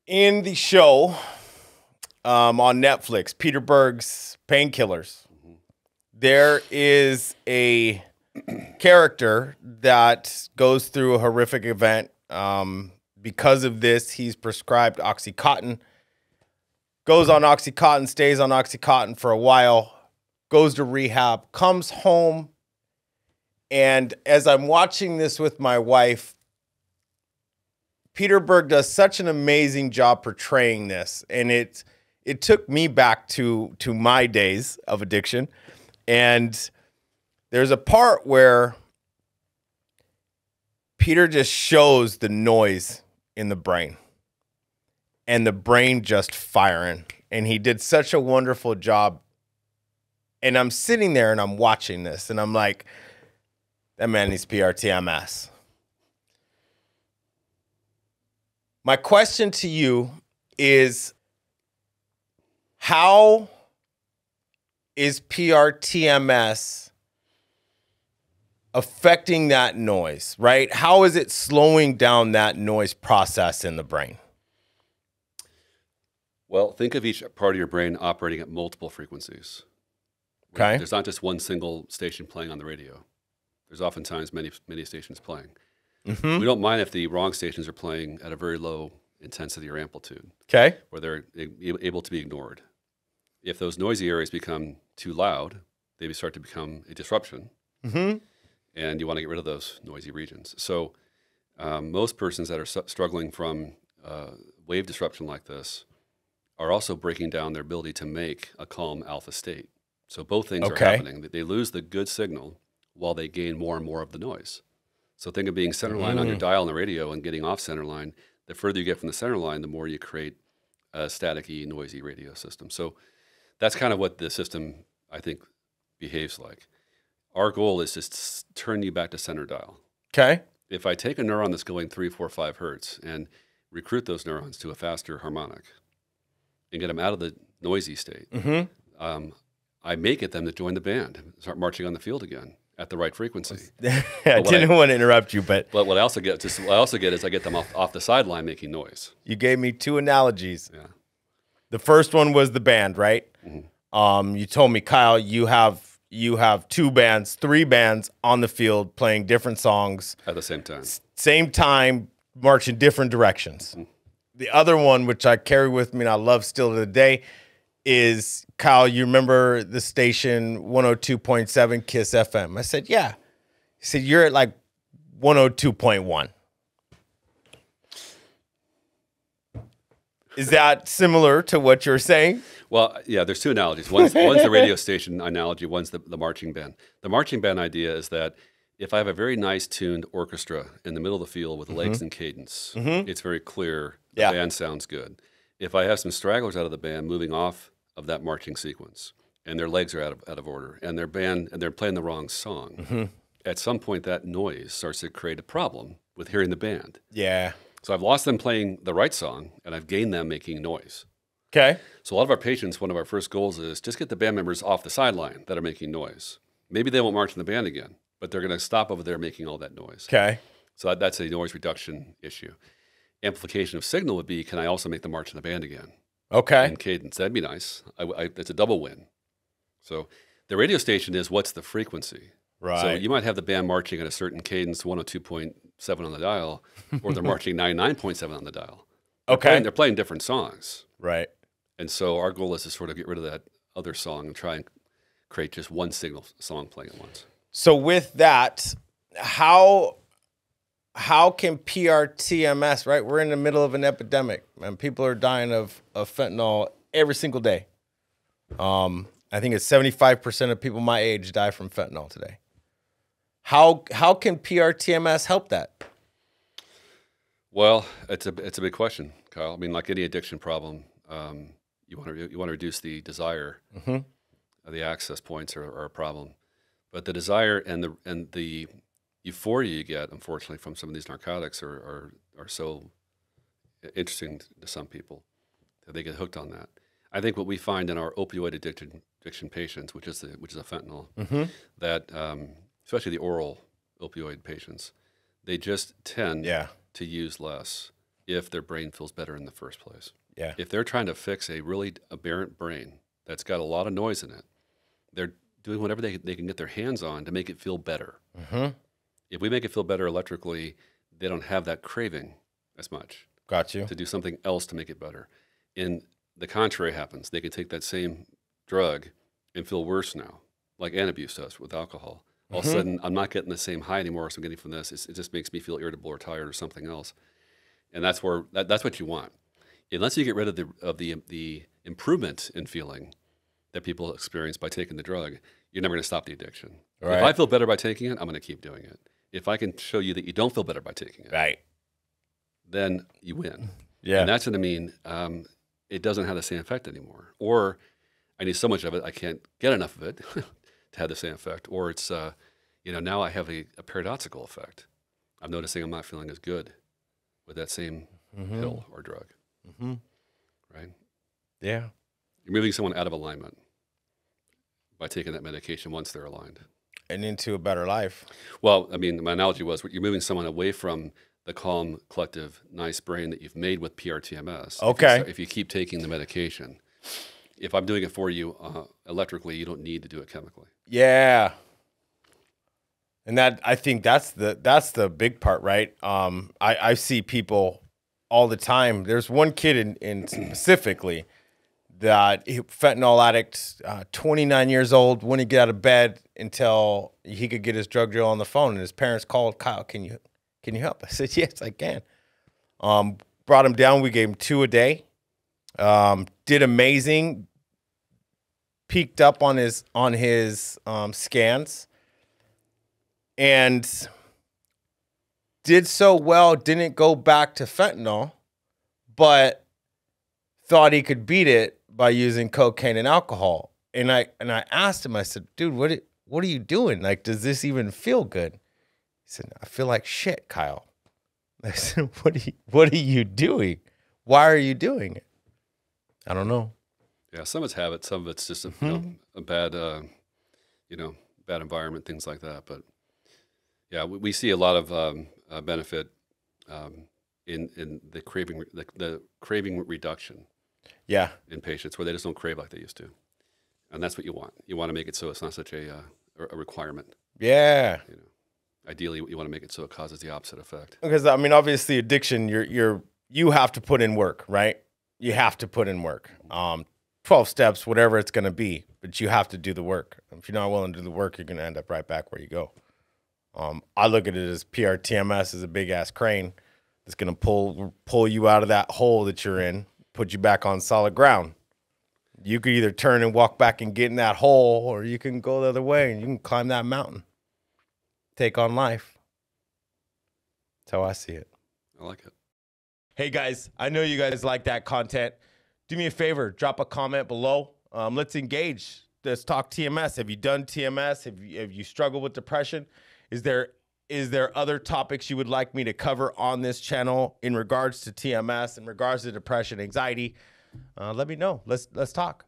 in the show on Netflix, Peter Berg's Painkillers, there is a character that goes through a horrific event. Because of this, he's prescribed Oxycontin, goes on Oxycontin, stays on Oxycontin for a while, goes to rehab, comes home. And as I'm watching this with my wife, Peter Berg does such an amazing job portraying this. And it took me back to my days of addiction. And there's a part where Peter just shows the noise in the brain and the brain just firing. And he did such a wonderful job. And I'm sitting there and I'm watching this and I'm like, that man needs PrTMS. My question to you is, how is PrTMS affecting that noise, right? How is it slowing down that noise process in the brain? Well, think of each part of your brain operating at multiple frequencies. Okay. There's not just one single station playing on the radio. There's oftentimes many stations playing. We don't mind if the wrong stations are playing at a very low intensity or amplitude. Okay. Where they're able to be ignored. If those noisy areas become too loud, they start to become a disruption. And you want to get rid of those noisy regions. So most persons that are struggling from wave disruption like this are also breaking down their ability to make a calm alpha state. So both things are happening. They lose the good signal while they gain more and more of the noise. So think of being centerline on your dial on the radio and getting off centerline. The further you get from the center line, the more you create a staticky, noisy radio system. So that's kind of what the system, I think, behaves like. Our goal is to turn you back to center dial. Okay. If I take a neuron that's going 3, 4, 5 hertz and recruit those neurons to a faster harmonic and get them out of the noisy state, I may get them to join the band and start marching on the field again at the right frequency. I didn't want to interrupt you, but what I also get is I get them off the sideline making noise. You gave me two analogies. Yeah. The first one was the band, right? You told me, Kyle, you have 2 bands, 3 bands on the field playing different songs at the same time. Same time, marching different directions. The other one, which I carry with me and I love still to the day, is, Kyle, you remember the station 102.7 KISS FM? I said, yeah. He said, you're at like 102.1. Is that similar to what you're saying? Well, yeah, there's 2 analogies. One's the radio station analogy, one's the marching band. The marching band idea is that if I have a very nice tuned orchestra in the middle of the field with legs and cadence, it's very clear, the band sounds good. If I have some stragglers out of the band moving off of that marching sequence, and their legs are out of order, and they're playing the wrong song, at some point that noise starts to create a problem with hearing the band. Yeah. So I've lost them playing the right song, and I've gained them making noise. Okay. So a lot of our patients, one of our first goals is just get the band members off the sideline that are making noise. Maybe they won't march in the band again, but they're going to stop over there making all that noise. Okay. So that's a noise reduction issue. Amplification of signal would be, can I also make the march in the band again? Okay. And cadence, that'd be nice. It's a double win. So the radio station is, what's the frequency? Right. So you might have the band marching at a certain cadence, 102.7 on the dial, or they're marching 99.7 on the dial. They're playing different songs. Right. And so our goal is to sort of get rid of that other song and try and create just one signal song playing at once. So with that, how can PrTMS, right? We're in the middle of an epidemic, and people are dying of fentanyl every single day. I think it's 75% of people my age die from fentanyl today. How can PrTMS help that? Well, it's a big question, Kyle. I mean, like any addiction problem, you want to reduce the desire. The access points are a problem, but the desire and the euphoria you get, unfortunately, from some of these narcotics are so interesting to some people that they get hooked on that. I think what we find in our opioid addiction patients, which is a fentanyl, that especially the oral opioid patients, they just tend to use less if their brain feels better in the first place. Yeah. If they're trying to fix a really aberrant brain that's got a lot of noise in it, they're doing whatever they can get their hands on to make it feel better. Mm-hmm. If we make it feel better electrically, they don't have that craving as much. Got you. To do something else to make it better. And the contrary happens. They can take that same drug and feel worse now, like Antabuse does with alcohol. All of a sudden, I'm not getting the same high anymore, so I'm getting from this. It just makes me feel irritable or tired or something else. And that's where that's what you want. Unless you get rid of the improvement in feeling that people experience by taking the drug, you're never going to stop the addiction. Right. If I feel better by taking it, I'm going to keep doing it. If I can show you that you don't feel better by taking it, Right. then you win. Yeah. And that's going to mean it doesn't have the same effect anymore. Or I need so much of it, I can't get enough of it to have the same effect. Or it's, now I have a paradoxical effect. I'm noticing I'm not feeling as good with that same pill or drug. Mm-hmm. Right? Yeah. You're moving someone out of alignment by taking that medication once they're aligned. And into a better life. Well, I mean, my analogy was you're moving someone away from the calm, collective, nice brain that you've made with PrTMS. Okay. If you keep taking the medication. If I'm doing it for you electrically, you don't need to do it chemically. Yeah. And that, I think that's the big part, right? I see people all the time. There's one kid in specifically that fentanyl addict, 29 years old, wouldn't get out of bed until he could get his drug dealer on the phone. And his parents called, Kyle, can you help? I said, yes, I can. Brought him down. We gave him 2 a day. Did amazing. Peaked up on his scans. And did so well, didn't go back to fentanyl, but thought he could beat it by using cocaine and alcohol. And I asked him, I said, dude, what are you doing? Like, does this even feel good? He said, I feel like shit, Kyle. I said, what are you doing? Why are you doing it? I don't know. Yeah, some of it's habit, some of it's just a bad, bad environment, things like that. But yeah, we see a lot of benefit in the craving, the craving reduction. Yeah, in patients where they just don't crave like they used to, and that's what you want. You want to make it so it's not such a requirement. Yeah. Ideally, you want to make it so it causes the opposite effect. Because I mean, obviously, addiction, you have to put in work, right? You have to put in work. 12 steps, whatever it's going to be, but you have to do the work. If you're not willing to do the work, you're going to end up right back where you go. I look at it as PrTMS is a big ass crane that's going to pull you out of that hole that you're in, put you back on solid ground. You could either turn and walk back and get in that hole, or you can go the other way and you can climb that mountain, take on life. That's how I see it. I like it. Hey guys, I know you guys like that content. Do me a favor, drop a comment below. Let's engage. Let's talk TMS. Have you done TMS? Have you struggled with depression? Is there other topics you would like me to cover on this channel in regards to TMS, in regards to depression, anxiety? Let me know. Let's talk.